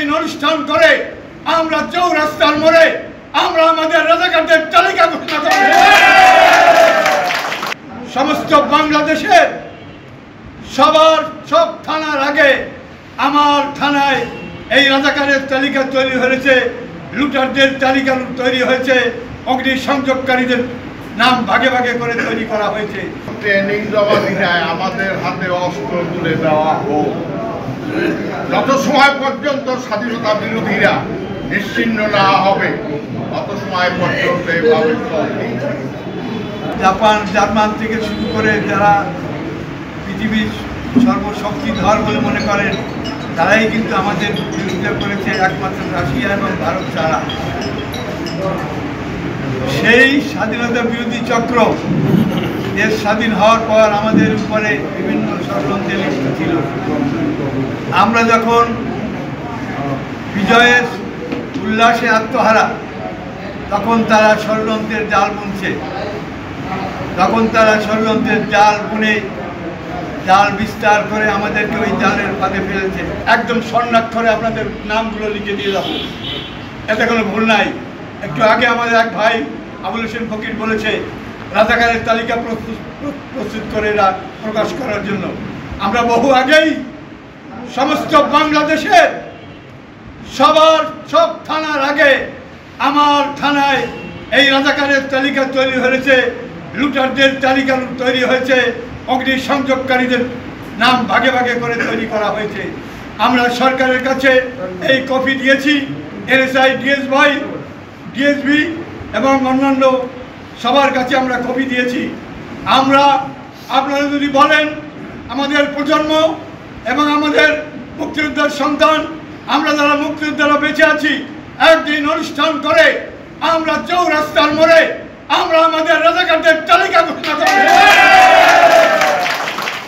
একদিন অনুষ্ঠান করে আমরা চৌরাস্তার মোড়ে আমরা আমাদের রাজাকারদের তালিকা ঘোষণা করব। সমস্ত বাংলাদেশের সব থানার আগে আমার থানায় এই রাজাকারের তালিকা তৈরি হয়েছে, লুটারদের তালিকা তৈরি হয়েছে, অগ্নিসংযোগকারীদের নাম ভাগে ভাগে করে তৈরি করা হয়েছে। ট্রেনিং দেওয়া দিনায় আমাদের হাতে অস্ত্র তুলে দেওয়া হোক। যত সময় পর্যন্ত স্বাধীনতা বিরোধীরা নিশ্চিহ্ন না হবে তত সময় পর্যন্ত এভাবে চলবে। জাপান জার্মান থেকে শুরু করে যারা পৃথিবীর সর্বশক্তিধর বলে মনে করেন তারাই কিন্তু আমাদের বিরোধিতা করেছে, একমাত্র রাশিয়া এবং ভারত ছাড়া। সেই স্বাধীনতা বিরোধী চক্র দেশ স্বাধীন হওয়ার পর আমাদের উপরে বিভিন্ন ষড়যন্ত্রে লিপ্ত ছিল। আমরা যখন বিজয়ের উল্লাসে আত্মহারা তখন তারা ষড়যন্ত্রের জাল বুনছে, তখন তারা ষড়যন্ত্রের জাল বুনে জাল বিস্তার করে আমাদেরকে ওই জালের ফাঁদে ফেলেছে। একদম স্বর্ণাক্ষরে আপনাদের নামগুলো লিখে দিয়ে যাবো, এতে কোনো ভুল নাই। একটু আগে আমাদের এক ভাই আবুল হোসেন ফকির বলেছে রাজাকারের তালিকা প্রস্তুত করে প্রকাশ করার জন্য। আমরা বহু আগেই সমস্ত বাংলাদেশের সব থানার আগে আমার থানায় এই রাজাকারের তালিকা তৈরি হয়েছে, লুটারদের তালিকা তৈরি হয়েছে, অগ্নিসংযোগকারীদের নাম ভাগে ভাগে করে তৈরি করা হয়েছে। আমরা সরকারের কাছে এই কপি দিয়েছি, এনএসআই, ডিএসবি এবং অন্যান্য সবার কাছে আমরা কপি দিয়েছি। আপনারা যদি বলেন আমাদের প্রজন্ম এবং আমাদের মুক্তিযোদ্ধার সন্তান, আমরা যারা মুক্তিযোদ্ধারা বেঁচে আছি, একদিন অনুষ্ঠান করে আমরা চৌরাস্তার মোড়ে আমরা আমাদের রাজাকারদের তালিকা